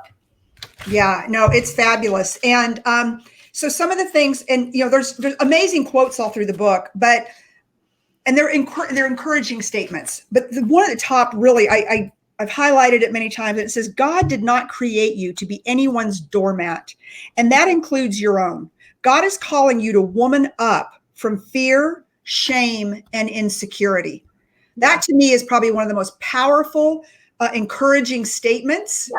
Yeah, no, it's fabulous. And so some of the things, and there's amazing quotes all through the book, and they're encouraging statements. But one at the top, really, I've highlighted it many times. It says, God did not create you to be anyone's doormat, and that includes your own. God is calling you to woman up from fear, shame, and insecurity. That to me is probably one of the most powerful, encouraging statements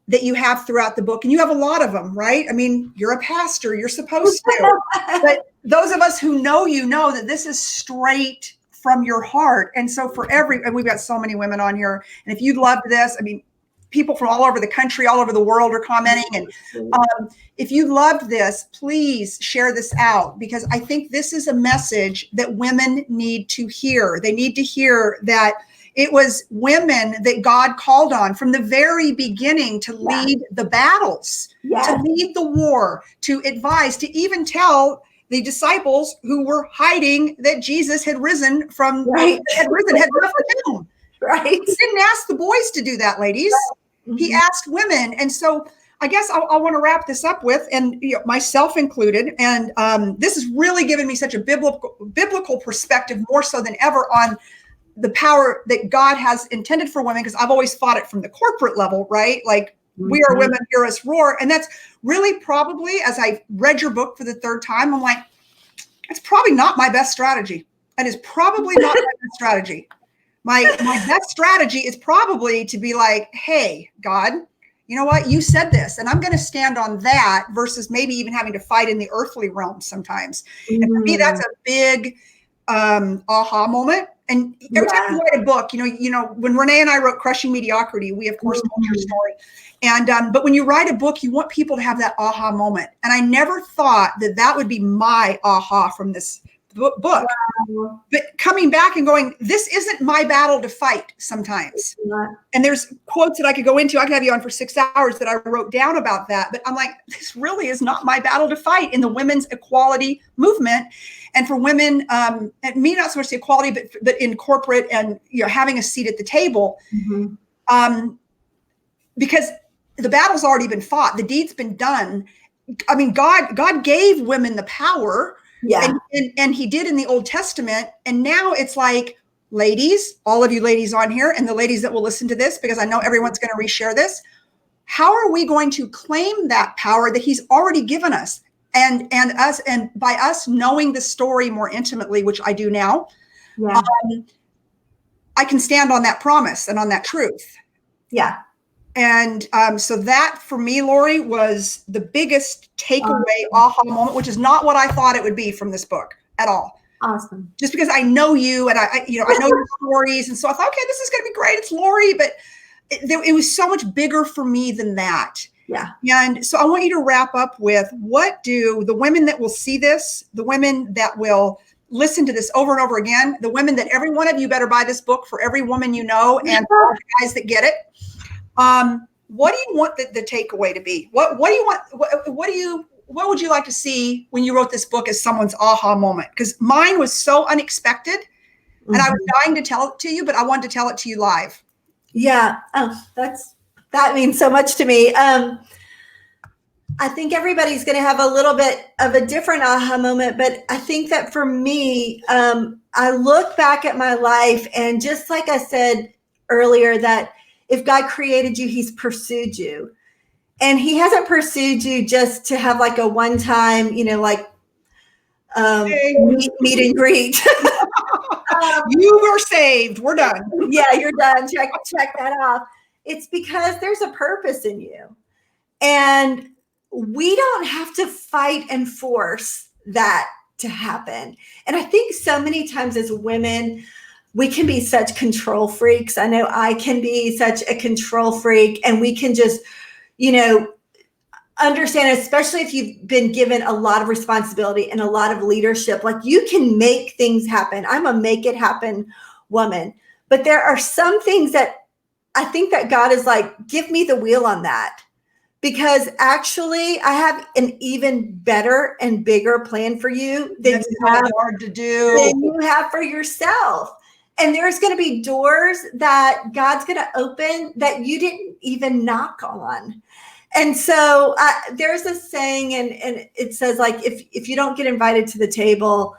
that you have throughout the book. And you have a lot of them, right? I mean, you're a pastor, you're supposed to. But those of us who know you know that this is straight from your heart. And so and we've got so many women on here. And if you loved this, I mean, people from all over the country, all over the world are commenting. And if you loved this, please share this out, because I think this is a message that women need to hear. They need to hear that it was women that God called on from the very beginning to lead the battles, to lead the war, to advise, to even tell the disciples who were hiding that Jesus had risen from, had left the tomb. Right. He didn't ask the boys to do that, ladies. Right. He asked women. And so I guess I want to wrap this up with, and myself included, and this has really given me such a biblical perspective, more so than ever, on the power that God has intended for women, because I've always fought it from the corporate level, right? Like, we are women, hear us roar. And that's really probably, as I read your book for the third time, I'm like, it's probably not my best strategy. That is probably not my best strategy. My best strategy is probably to be like, hey, God, you know what? You said this, and I'm going to stand on that, versus maybe even having to fight in the earthly realm sometimes. And for me, that's a big aha moment. And every time you write a book, when Renee and I wrote Crushing Mediocrity, we of course told your story. And but when you write a book, you want people to have that aha moment. And I never thought that would be my aha from this book. Wow. But coming back and going, this isn't my battle to fight sometimes. And there's quotes that I could go into. I could have you on for 6 hours that I wrote down about that. But I'm like, this really is not my battle to fight in the women's equality movement. And for women, and me, not so much the equality, but in corporate and having a seat at the table, because the battle's already been fought, the deed's been done. I mean, God gave women the power, and He did in the Old Testament, and now it's like, ladies, all of you ladies on here, and the ladies that will listen to this, because I know everyone's going to reshare this. How are we going to claim that power that He's already given us? And by us knowing the story more intimately, which I do now, I can stand on that promise and on that truth. Yeah. And so that for me, Lori, was the biggest takeaway aha moment, which is not what I thought it would be from this book at all. Awesome. Just because I know you, and I know your stories, and so I thought, okay, this is going to be great. It's Lori, but it was so much bigger for me than that. Yeah. And so I want you to wrap up with, what do the women that will see this, the women that will listen to this over and over again, the women that every one of you better buy this book for every woman you know, and for all the guys that get it. What do you want the takeaway to be? What do you want? What would you like to see when you wrote this book as someone's aha moment? Because mine was so unexpected, and I was dying to tell it to you, but I wanted to tell it to you live. Yeah. Oh, that means so much to me. I think everybody's going to have a little bit of a different aha moment, but I think that for me, I look back at my life, and just like I said earlier, that if God created you, He's pursued you, and He hasn't pursued you just to have like a one-time, meet and greet. You were saved. We're done. Yeah, you're done. Check that off. It's because there's a purpose in you, and we don't have to fight and force that to happen. And I think so many times as women, we can be such control freaks. I know I can be such a control freak, and we can just, understand, especially if you've been given a lot of responsibility and a lot of leadership, like you can make things happen. I'm a make it happen woman. But there are some things that I think that God is like, give me the wheel on that. Because actually, I have an even better and bigger plan for you than hard to do. Than you have for yourself. And there's going to be doors that God's going to open that you didn't even knock on. And so there's a saying, and it says, like, if you don't get invited to the table,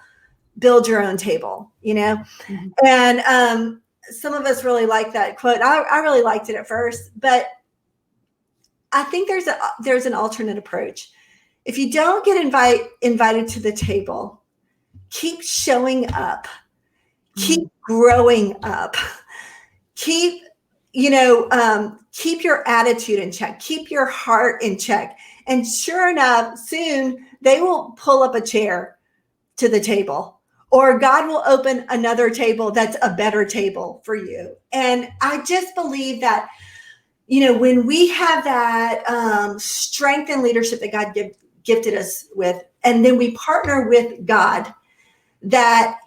build your own table, you know? Mm-hmm. And some of us really like that quote. I really liked it at first, but I think there's an alternate approach. If you don't get invited to the table, keep showing up, keep growing up, keep your attitude in check, keep your heart in check. And sure enough, soon they will pull up a chair to the table, or God will open another table that's a better table for you. And I just believe that, when we have that strength and leadership that God gifted us with, and then we partner with God, that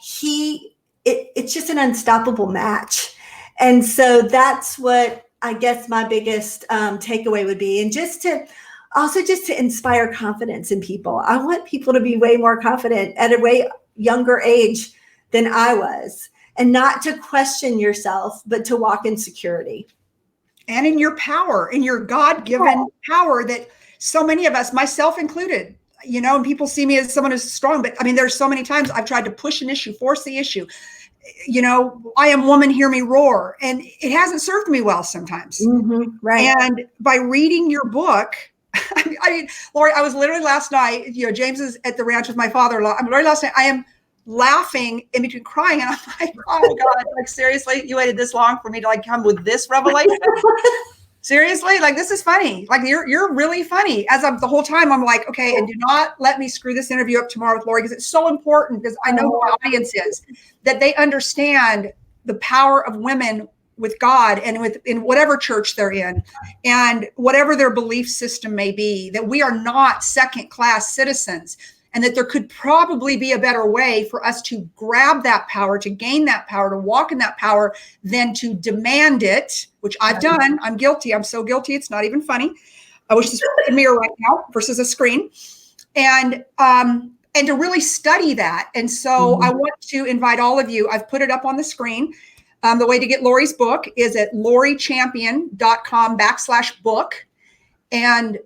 it's just an unstoppable match. And so that's what I guess my biggest takeaway would be. And just to inspire confidence in people. I want people to be way more confident at a way younger age than I was, and not to question yourself, but to walk in security. And in your power, in your God-given power that so many of us, myself included, and people see me as someone who's strong, but I mean, there's so many times I've tried to push an issue, force the issue. I am woman, hear me roar. And it hasn't served me well sometimes. Mm-hmm, right. And by reading your book, Lori, I was literally last night, James is at the ranch with my father-in-law. I am laughing in between crying. And I'm like, oh my God, like seriously, you waited this long for me to like come with this revelation? Seriously? Like, this is funny. Like, you're really funny. The whole time I'm like, okay, and do not let me screw this interview up tomorrow with Lori, because it's so important, because I know who my audience is, that they understand the power of women with God and in whatever church they're in and whatever their belief system may be, that we are not second-class citizens, and that there could probably be a better way for us to grab that power, to gain that power, to walk in that power, than to demand it, which I've done. I'm guilty. I'm so guilty. It's not even funny. I wish this was a mirror right now versus a screen. And to really study that. And so I want to invite all of you. I've put it up on the screen. The way to get Lori's book is at lorichampion.com/book. And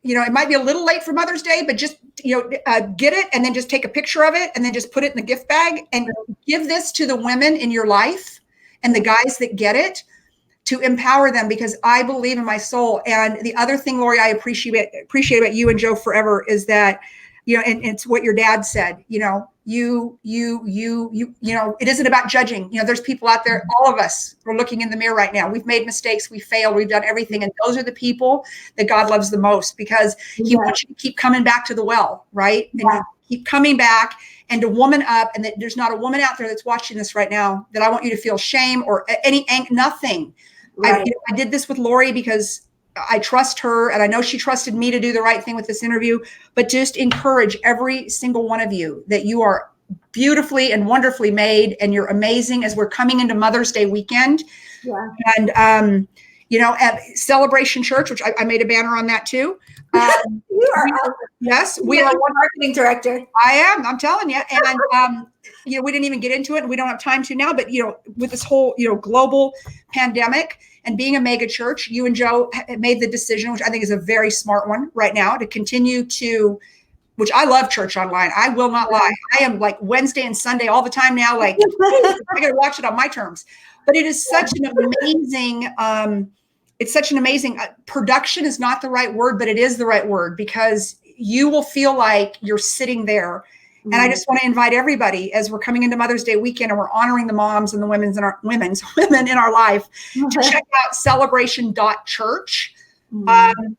it might be a little late for Mother's Day, but just, get it and then just take a picture of it and then just put it in the gift bag and give this to the women in your life and the guys that get it, to empower them, because I believe in my soul. And the other thing, Lori, I appreciate about you and Joe forever is that, and it's what your dad said, it isn't about judging. There's people out there, all of us, we're looking in the mirror right now. We've made mistakes. We failed. We've done everything. And those are the people that God loves the most, because he wants you to keep coming back to the well, right? And keep coming back and to woman up. And that there's not a woman out there that's watching this right now that I want you to feel shame or nothing. Right. I did this with Lori because I trust her, and I know she trusted me to do the right thing with this interview, but just encourage every single one of you that you are beautifully and wonderfully made, and you're amazing as we're coming into Mother's Day weekend. Yeah. And, at Celebration Church, which I made a banner on that too. You are awesome. Yes. We are one marketing director. I am, I'm telling you. And, we didn't even get into it, and we don't have time to now, but, with this whole, global pandemic and being a mega church, you and Joe made the decision, which I think is a very smart one right now, to continue to, which I love church online. I will not lie. I am like Wednesday and Sunday all the time now. Like, I got to watch it on my terms, but it is such an amazing, production is not the right word, but it is the right word, because you will feel like you're sitting there. And I just want to invite everybody, as we're coming into Mother's Day weekend and we're honoring the moms and the women in our life, to check out celebration.church.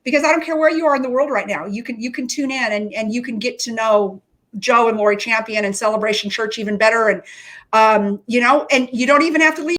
Because I don't care where you are in the world right now. You can tune in and you can get to know Joe and Lori Champion and Celebration Church even better. And, and you don't even have to leave.